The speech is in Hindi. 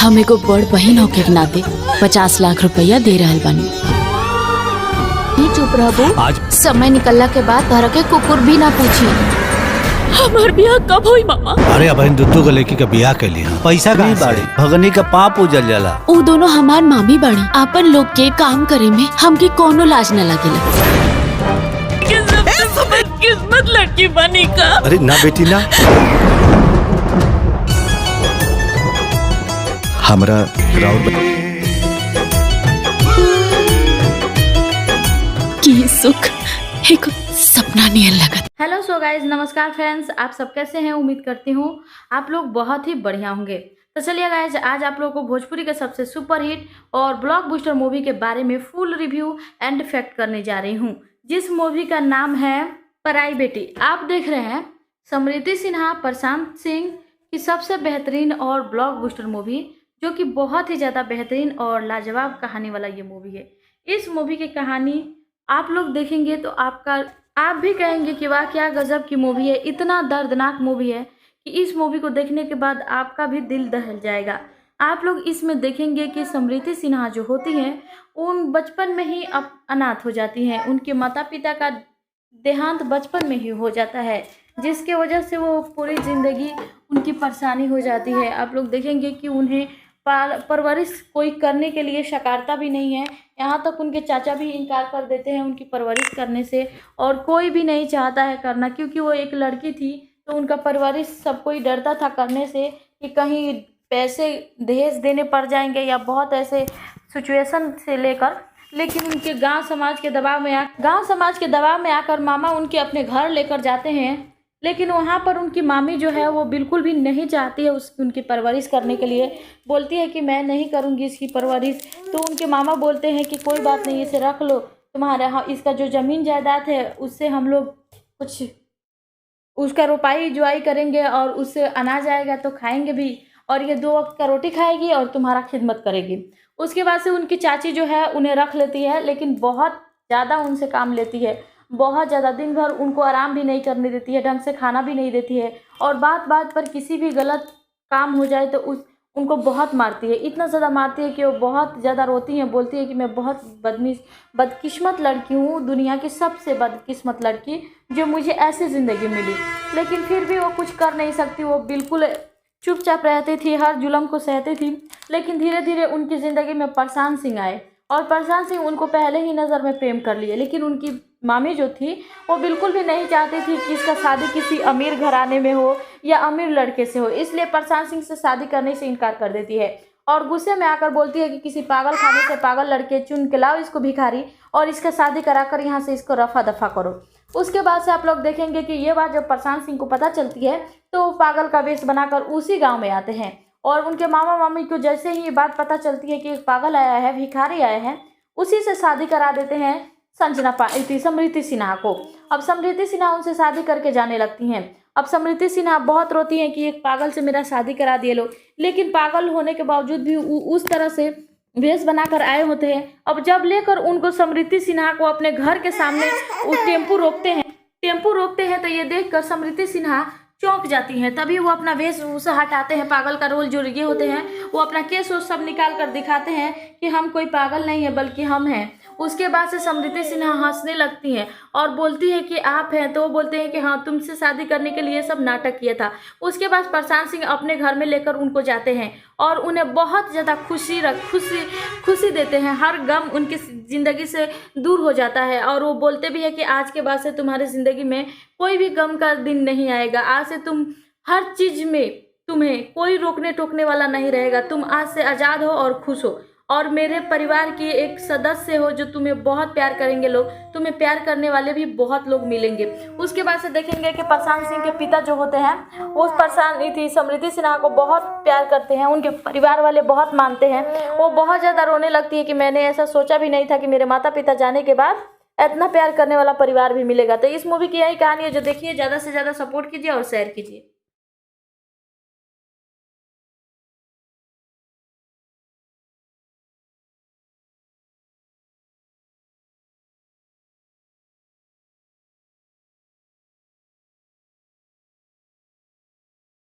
हम एगो बड़ बहिन होके के नाते 50 लाख रुपया दे रहल बानी। चुप रहबो। आज समय निकलला के बाद तोहरा के कुकुर भी ना पूछी। हमार बियाह कब होई मामा? अरे अब दुद्दू के लड़की का बियाह के लिए पैसा नहीं बाड़ी, भगनी का पाप उजल जाला। उ दोनों हमार मामी बाड़ी। आपन लोग के काम करे में हमके कोनो लाज न लगेला। किस्मत लड़की बनी का। अरे ना बेटी ना, हमरा राउर की सुख एक सपना नियर लगत। हेलो सो गाइज, नमस्कार फ्रेंड्स, आप सब कैसे हैं? उम्मीद करती हूँ आप लोग बहुत ही बढ़िया होंगे। तो चलिए गाइज, आज आप लोगों को भोजपुरी के सबसे सुपरहिट और ब्लॉकबस्टर मूवी के बारे में फुल रिव्यू एंड फैक्ट करने जा रही हूँ, जिस मूवी का नाम है पराई बेटी। आप देख रहे हैं समृति सिन्हा, प्रशांत सिंह की सबसे बेहतरीन और ब्लॉकबस्टर मूवी, जो कि बहुत ही ज़्यादा बेहतरीन और लाजवाब कहानी वाला ये मूवी है। इस मूवी की कहानी आप लोग देखेंगे तो आप भी कहेंगे कि वाह क्या गजब की मूवी है। इतना दर्दनाक मूवी है कि इस मूवी को देखने के बाद आपका भी दिल दहल जाएगा। आप लोग इसमें देखेंगे कि समृति सिन्हा जो होती हैं उन बचपन में ही अब अनाथ हो जाती हैं। उनके माता पिता का देहांत बचपन में ही हो जाता है, जिसके वजह से वो पूरी ज़िंदगी उनकी परेशानी हो जाती है। आप लोग देखेंगे कि उन्हें परवरिश कोई करने के लिए शकारता भी नहीं है। यहाँ तक उनके चाचा भी इनकार कर देते हैं उनकी परवरिश करने से, और कोई भी नहीं चाहता है करना, क्योंकि वो एक लड़की थी तो उनका परवरिश सब कोई डरता था करने से कि कहीं पैसे दहेज देने पड़ जाएंगे या बहुत ऐसे सिचुएशन से लेकर। लेकिन उनके गांव समाज के दबाव में आकर मामा उनके अपने घर लेकर जाते हैं। लेकिन वहाँ पर उनकी मामी जो है वो बिल्कुल भी नहीं चाहती है उनकी परवरिश करने के लिए। बोलती है कि मैं नहीं करूँगी इसकी परवरिश। तो उनके मामा बोलते हैं कि कोई बात नहीं, इसे रख लो, तुम्हारा इसका जो ज़मीन जायदाद है उससे हम लोग कुछ उसका रोपाई जुआई करेंगे और उससे अनाज आएगा तो खाएंगे भी, और ये 2 वक्त का रोटी खाएगी और तुम्हारा खिदमत करेगी। उसके बाद से उनकी चाची जो है उन्हें रख लेती है, लेकिन बहुत ज़्यादा उनसे काम लेती है, बहुत ज़्यादा। दिन भर उनको आराम भी नहीं करने देती है, ढंग से खाना भी नहीं देती है, और बात बात पर किसी भी गलत काम हो जाए तो उनको बहुत मारती है। इतना ज़्यादा मारती है कि वो बहुत ज़्यादा रोती हैं। बोलती है कि मैं बहुत बदकिस्मत लड़की हूँ, दुनिया की सबसे बदकिस्मत लड़की जो मुझे ऐसी ज़िंदगी मिली। लेकिन फिर भी वो कुछ कर नहीं सकती, वो बिल्कुल चुपचाप रहती थी, हर जुल्म को सहती थी। लेकिन धीरे धीरे उनकी ज़िंदगी में प्रशांत सिंह आए, और प्रशांत सिंह उनको पहले ही नज़र में प्रेम कर लिए। लेकिन उनकी मामी जो थी वो बिल्कुल भी नहीं चाहती थी कि इसका शादी किसी अमीर घराने में हो या अमीर लड़के से हो, इसलिए प्रशांत सिंह से शादी करने से इनकार कर देती है, और गुस्से में आकर बोलती है कि किसी पागल खाने से पागल लड़के चुन के लाओ इसको भिखारी, और इसका शादी कराकर यहाँ से इसको रफा दफा करो। उसके बाद से आप लोग देखेंगे कि ये बात जब प्रशांत सिंह को पता चलती है तो वो पागल का वेश बनाकर उसी गाँव में आते हैं, और उनके मामा मामी को जैसे ही ये बात पता चलती है कि एक पागल आया है, भिखारी आया है, उसी से शादी करा देते हैं समृति सिन्हा को। अब समृति सिन्हा उनसे शादी करके जाने लगती हैं। अब समृति सिन्हा बहुत रोती हैं कि एक पागल से मेरा शादी करा दिए लोग, लेकिन पागल होने के बावजूद भी उस तरह से वेश बनाकर आए होते हैं। अब जब लेकर उनको समृति सिन्हा को अपने घर के सामने टेम्पू रोकते हैं तो ये देखकर समृति सिन्हा चौंक जाती हैं। तभी वो अपना वेश उसे हटाते हैं, पागल का रोल जो ये होते हैं वो अपना केस सब निकाल कर दिखाते हैं कि हम कोई पागल नहीं है बल्कि हम हैं। उसके बाद से समृति सिन्हा हंसने लगती हैं और बोलती है कि आप हैं, तो वो बोलते हैं कि हाँ, तुमसे शादी करने के लिए सब नाटक किया था। उसके बाद प्रशांत सिंह अपने घर में लेकर उनको जाते हैं और उन्हें बहुत ज़्यादा खुशी देते हैं। हर गम उनकी ज़िंदगी से दूर हो जाता है, और वो बोलते भी है कि आज के बाद से तुम्हारी ज़िंदगी में कोई भी गम का दिन नहीं आएगा। आज से तुम हर चीज़ में तुम्हें कोई रोकने टोकने वाला नहीं रहेगा। तुम आज से आज़ाद हो और खुश हो, और मेरे परिवार की एक सदस्य हो जो तुम्हें बहुत प्यार करेंगे। लोग तुम्हें प्यार करने वाले भी बहुत लोग मिलेंगे। उसके बाद से देखेंगे कि प्रशांत सिंह के पिता जो होते हैं वो समृति सिन्हा को बहुत प्यार करते हैं, उनके परिवार वाले बहुत मानते हैं। वो बहुत ज़्यादा रोने लगती है कि मैंने ऐसा सोचा भी नहीं था कि मेरे माता पिता जाने के बाद इतना प्यार करने वाला परिवार भी मिलेगा। तो इस मूवी की यही कहानी है जो देखिए, ज़्यादा से ज़्यादा सपोर्ट कीजिए और शेयर कीजिए।